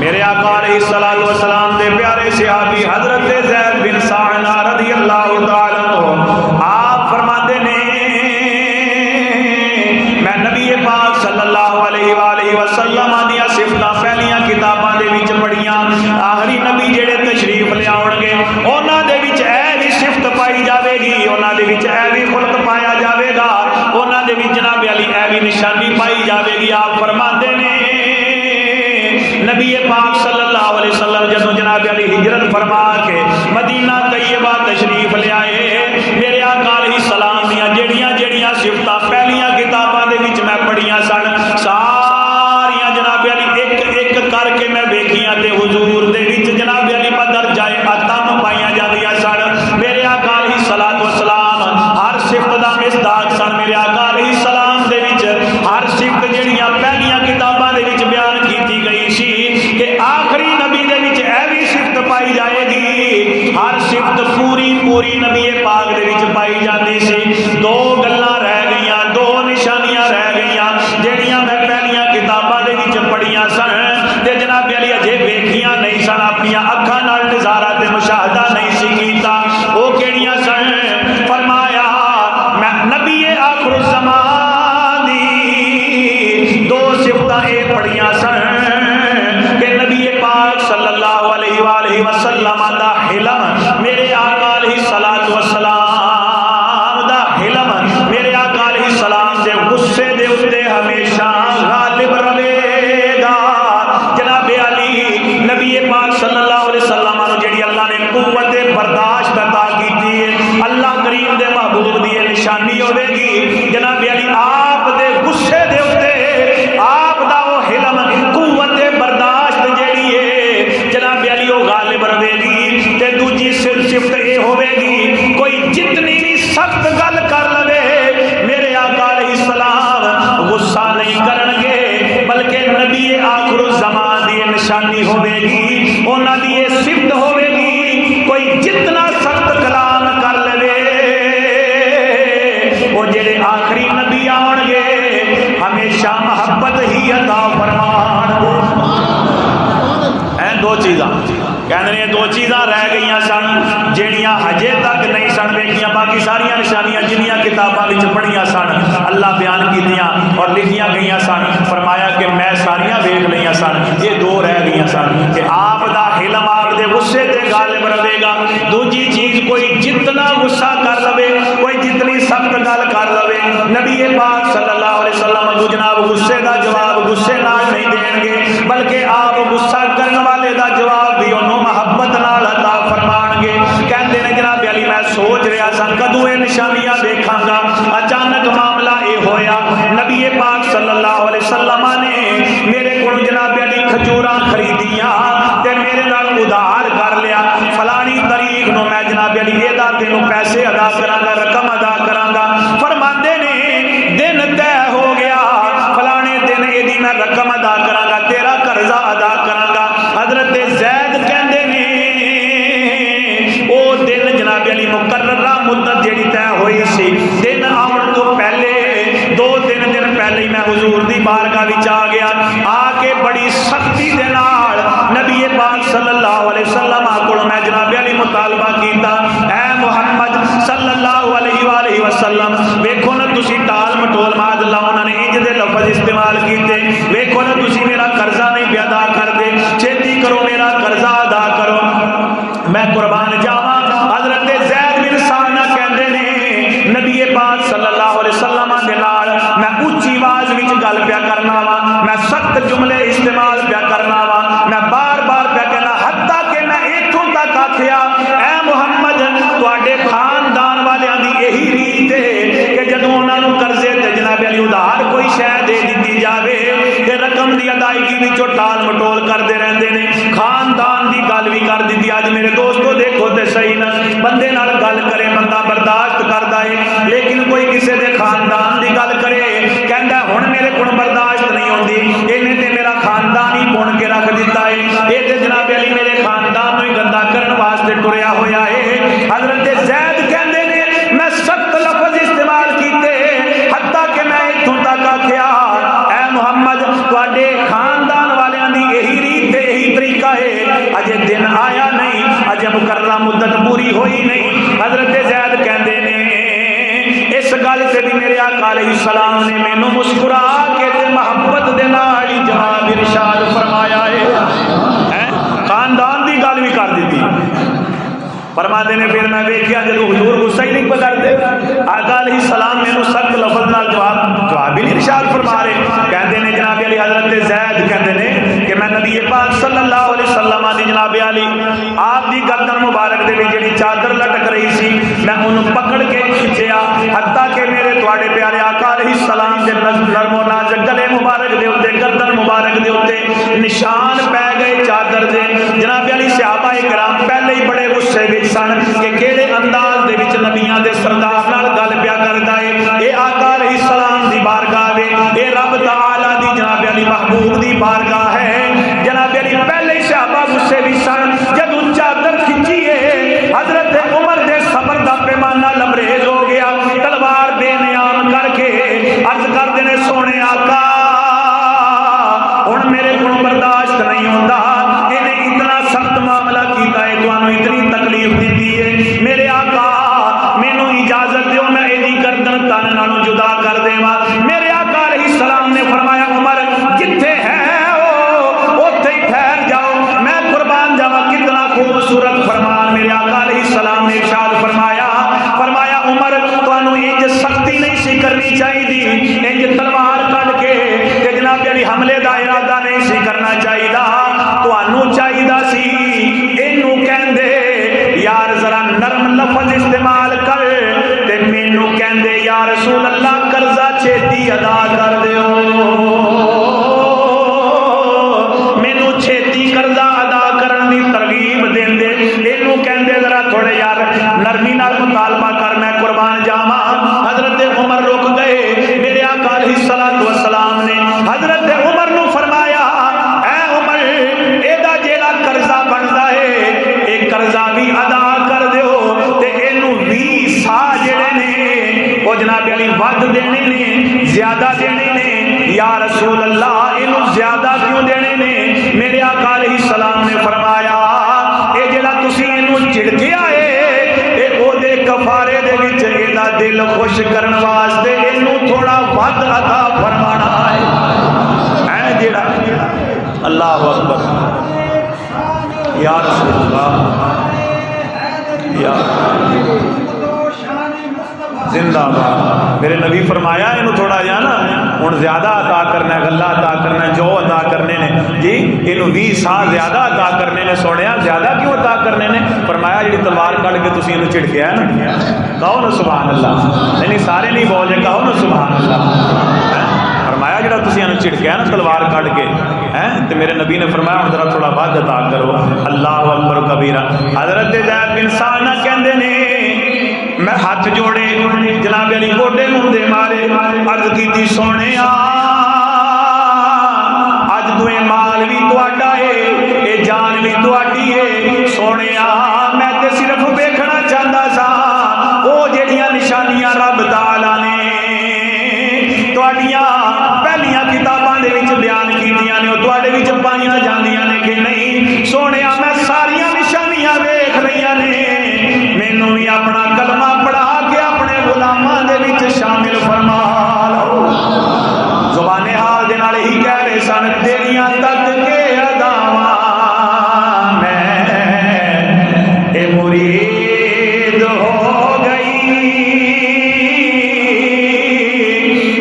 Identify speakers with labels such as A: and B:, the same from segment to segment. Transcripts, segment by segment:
A: میرے آقا علیہ الصلوۃ والسلام دے پیارے صحابی حضرت زید بن ثعلبہ رضی اللہ تعالی عنہ آپ فرماتے نے میں نبی پاک صلی اللہ علیہ وآلہ وسلم دیاں صفتاں پہلیاں کتاباں دے وچ پڑھیاں، آخری نبی جڑے تشریف لے آؤن گے انہاں دے وچ اے بھی صفت پائی جاوے گی، انہاں دے وچ اے بھی خلق پایا جاوے گا، انہاں دے وچ جناب علی اے بھی نشانی پائی جاوے گی۔ آپ فرماتے نے نبی پاک صلی اللہ علیہ وسلم جدو جناب علی ہجرت فرما کے مدینہ طیبہ تشریف لے آئے، میرے آقا علیہ السلام دیاں جڑیاں جڑیاں صفتاں پہلیاں کتاباں دے وچ میں پڑھیاں سن ساریاں جناب علی ایک ایک کر کے میں ویکھیاں تے حضور دے وچ جناب علی بدرجہ اتم پائیاں جاندیاں سن۔ میرے آقا علیہ الصلوۃ والسلام ہر صفت دا مصداق سن۔ میرے آقا علیہ السلام دے وچ ہر صفت جڑیاں پہلیاں کتاباں دے وچ بیان کیتی گئی سی کہ آخری نبی دے وچ اے بھی صفت پائی جائے گی، ہر صفت پوری پوری نبی پاک دے وچ پائی جاندی سی۔ دو گلاں رہ گئیاں، دو نشانیاں رہ گئیاں جڑیاں میں پہلیاں کتاباں دے وچ پڑھیاں سن تے جناب علی اجے ویکھیاں نہیں سن، اپنیاں اکھاں نال نظارہ تے مشاہدہ نہیں سی کیتا۔ او کیڑیاں سن؟ فرمایا میں نبی آخر الزمان دی دو صفتاں اے پڑھیاں سن کہ نبی پاک صلی اللہ علیہ وآلہ وسلم دا حلم، میرے آقا علیہ الصلوۃ والسلام دا حلم میرے آقا علیہ السلام دے غصے دے اتے ہمیشہ غالب رہے گا۔ جناب علی نبی پاک صلی اللہ علیہ وسلم نو جڑی اللہ نے قوت برداشت عطا کیتی ہے، اللہ کریم دے محبوب دی نشانی ہوے گی جناب علی آپ دے غصے دے اتے آپ دا وہ حلم قوت برداشت جیڑی ہے جناب علی وہ غالب رہے گی۔ تے دوجی صفت یہ ہوے گی کوئی جتنی بھی سخت گل کر لے میرے آقا علیہ السلام غصہ نہیں کرن گے، بلکہ نبی آخر الزمان دی نشانی ہوے گی، انہاں دی یہ صفت ہوے گی کوئی جتنا سخت کلام کر لے وہ جڑے آخری نبی آن گے ہمیشہ محبت ہی عطا فرمان۔ دو چیزاں کہنے دو چیزاں رہ گئیاں سن جڑیاں ہجے تک نہیں سن ویکھیاں، باقی ساریاں نشانیاں جنیاں کتاباں وچ پڑھیاں سن اللہ بیان کیتیاں اور لکھیاں گئیاں سن۔ فرمایا کہ میں ساریاں ویکھ لیاں سن، یہ دو رہ گئیاں سن کہ آپ دا حلم آپ دے غصے تے غالب رہے گا۔ دوجی چیز کوئی جتنا غصہ کر لوے، کوئی جتنی سخت گل کر لوے، نبی پاک صلی اللہ علیہ وسلم کو جناب غصے دا جواب غصے نال نہیں دین گے، بلکہ آپ غصہ کرن والے دا جواب بھی انہوں محبت نال عطا فرمان گے۔ کہندے نے جناب علی میں سوچ رہا سا کدوں یہ نشانیاں دیکھاں گا، اچانک معاملہ یہ ہویا نبی پاک صلی اللہ علیہ وسلم نے میرے کو جناب علی کھجوراں خریدیاں تے میرے نال ادھار کر لیا، فلانی تاریخ نو میں جناب علی ادا تینوں پیسے ادا کراں گا، رقم ادا کراں گا۔ فرماندے نے دن طے ہو گیا، فلانے دن ایدی میں رقم ادا کراں گا، تیرا قرضہ ادا کراں گا۔ حضرت زید کہندے نے او دن جناب علی مقررہ مدت جڑی طے ہوئی سی دن آن تو پہلے دو تین دن پہلے ہی میں حضور دی بارگاہ وچ آ گیا، آ کے بڑی سختی دے نال نبی پاک صلی اللہ علیہ وسلم کو میں جناب علی مطالبہ کیتا، اے محمد صلی اللہ علیہ وآلہ وسلم ویکھو نا تسی ٹال مٹول ماد اللہ انہوں نے انج دے لفظ استعمال کیتے، ویکھو نا تسی میرا قرضہ نہیں پہ ادا کر دے، چھتی کرو میرا قرضہ ادا کرو میں قربان جاواں۔ حضرت زید بن ثعلبہ کہندے نے نبی پاک صلی اللہ علیہ وسلم دے نال میں اونچی آواز وچ گل پیا کرنا وا، میں سخت جملے استعمال پیا کرنا وا، میں بار بار پیا کہنا حتیٰ کہ میں ایتھوں تک آکھیا اے محمد تواڈے خاندان والیاں دی یہی ریت ہے کہ جدوں انہاں نوں قرضے تے جناب علی ادھار کوئی شے دے دتی جاوے تے رقم دی ادائیگی وچوں ٹال مٹول کردے رہندے نے، خاندان دی گل بھی کر دتی۔ اج میرے دوستو دیکھو تے صحیح نہ بندے نال گل کرے بندہ برداشت کردا ہے، لیکن کوئی کسے دے خاندان دی گل کرے کہندا ہن میرے کول برداشت نہیں ہوندی، اینے تے میرا خاندان ہی بن کے رکھ دیتا ہے، اے تے جناب علی میرے خاندان نوں ہی گندا کرن واسطے ٹریا ہویا ہے۔ حضرت زید کہندے نے میں سخت لفظ استعمال کیتے حتیٰ کہ میں ایتھوں تک آکھیا اے محمد تواڈے خاندان والیاں دی یہی ریت یہی اجے دن آیا نہیں، اجے مقررہ مدت پوری ہوئی نہیں۔ حضرت زید کہندے نے اس گل سے بھی میرے آقا علیہ السلام نے مینوں مسکرا کے تے محبت دے نال ہی جواب ارشاد فرمایا ہے، خاندان دی گل بھی کر دیتی۔ فرماتے نے پھر میں ویکھیا جدوں حضور غصہ ہی نہیں پکڑتے، آقا علیہ السلام مینوں سخت لفظ نال جواب بھی نہیں ارشاد فرما رہے۔ کہندے نے جناب علی حضرت زید کہندے نے کہ میں نبی پاک صلی اللہ علیہ وسلم دی جناب علی آپ دی گردن مبارک دے وچ جڑی چادر لٹک رہی سی میں انہوں پکڑ کے کھچیا، حتیٰ کہ میرے تواڈے پیارے آقا علیہ السلام دے نرم و نازک گلے مبارک دے اوتے گردن مبارک دے اوتے نشان پے گئے چادر دے۔ جناب علی صحابہ کرام پہلے ہی بڑے غصے وچ سن کہ کیڑے انداز دے وچ نبیاں دے سردار نال گل پیا کردا ہے، اے آقا علیہ السلام دی بارگاہ وے، اے رب تعالی دی جناب علی محبوب دی بارگاہ ہے۔ جناب علی پہلے ہی صحابہ غصے وچ سن، جدوں چادر کھچی ہے حضرت عمر دے صبر دا پیمانہ لبریز ہو گیا، تلوار بے نیام کر کے عرض کردے نے سونے آقا ہن میرے کو برداشت نہیں ہوندا، انہیں اتنا سخت معاملہ کیتا ہے، تانوں اتنی تکلیف دیتی ہے، میرے آقا مینوں اجازت دیو میں ایدی گردن تن نالوں جدا کر دیواں۔ میرے آقا علیہ السلام نے فرمایا عمر جتھے ہے اوتھے ہی ٹھہر جاؤ، میں قربان جاواں۔ کتنا خوبصورت فرمان میرے آقا علیہ السلام نے ارشاد فرمایا، فرمایا عمر تانوں انج سختی نہیں سی کرنی چاہیے، انج تلوار کڈ کے تے جناب علی حملے دا ارادہ نہیں سی کرنا چاہیے، تانوں چاہیے سی اینوں کہندے یار ذرا نرم لفظ استعمال کر تے مینوں کہندے یا رسول اللہ قرضہ چھتی ادا کر دیو، مینوں چھتی قرضہ ادا کرن دی ترغیب دیندے، اینوں کہندے ذرا تھوڑے یار نرمی نال مطالبہ کر میں قربان جاواں۔ حضرت عمر رک گئے، میرے آقا علیہ الصلوۃ والسلام نے حضرت عمر نو فرمایا اے عمر ایدا جیڑا قرضہ بندا ہے اے قرضہ بھی ادا کر دیو تے اینو 20 سا جڑے نے او جناب علی ود دینے نے، زیادہ دینے نے، یا رسول اللہ اینو زیادہ کیوں دینے نے؟ میرے آقا علیہ السلام نے فرمایا اے جڑا تسی اینو جھڑکیا ہے اے او دے کفارے دے وچ ایدا دل خوش کرن واسطے اینو تھوڑا ود عطا فرمانا ہے، اے جڑا اللہ اکبر یا رسول اللہ یا زندہ باد۔ میرے نبی فرمایا انہوں تھوڑا جا نا ہوں زیادہ عطا کرنا ہے، غلہ عطا کرنا ہے، جو عطا کرنے نے جی انہوں 20 سال زیادہ عطا کرنے نے۔ سوڑیا زیادہ کیوں عطا کرنے نے؟ فرمایا جی تلوار کٹ کے تسی انہوں چھڑکیا ہے نا، کہو نا سبحان اللہ، نہیں سارے نہیں بول رہے، کہو نا سبحان اللہ۔ فرمایا جڑا تسی انہوں چھڑکیا نا تلوار کٹ کے تو میرے نبی نے فرمایا ہوں ذرا تھوڑا بعد عطا کرو۔ اللہ اکبر کبیرہ۔ حضرت زید بن سانہ کہندے نے میں ہاتھ جوڑے جناب علی گوڈے مندے مارے عرض کیتی سونے اج تو اے مال بھی تواڈا ہے اے جان بھی تواڈی ہے، سونے میں تے صرف ویکھنا چاہندا سا او جڑیاں نشانیاں رب تعالی نے تواڈیاں پہلیاں کتاباں دے وچ بیان کیتیاں نے او تواڈے وچ پائیاں جاندیاں نے کہ نہیں؟ سونے میں ساریاں نشانیاں ویکھ رہیاں نے، مینوں بھی اپنا کلمہ پڑھا کے اپنے غلاماں دے وچ شامل فرما لو۔ زبان حال دے نال ہی کہہ رہے سن تیریاں تک کے اداواں میں اے مرید ہو گئی،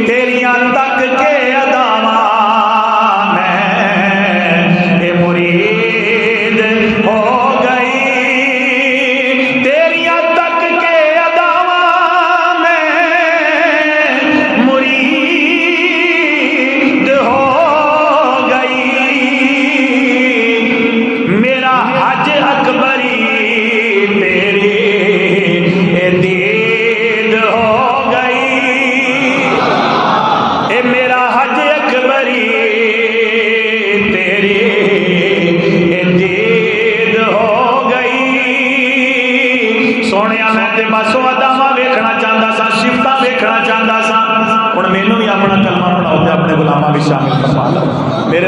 A: تیریاں تک کے اداواں میں اے مرید ہو گئی، تیریاں تک کے اداواں میں مرید ہو گئی، میرا حج اکبری تیری دید ہو گئی، اے میرا حج اکبری تیری دید ہو گئی۔ سونے میں تے بس اداواں ویکھنا چاہتا سا، صفتاں ویکھنا چاہتا سا، ہن مینوں بھی اپنا کلمہ پڑھاؤ تے اپنے غلاماں بھی شامل فرما لو۔ میرے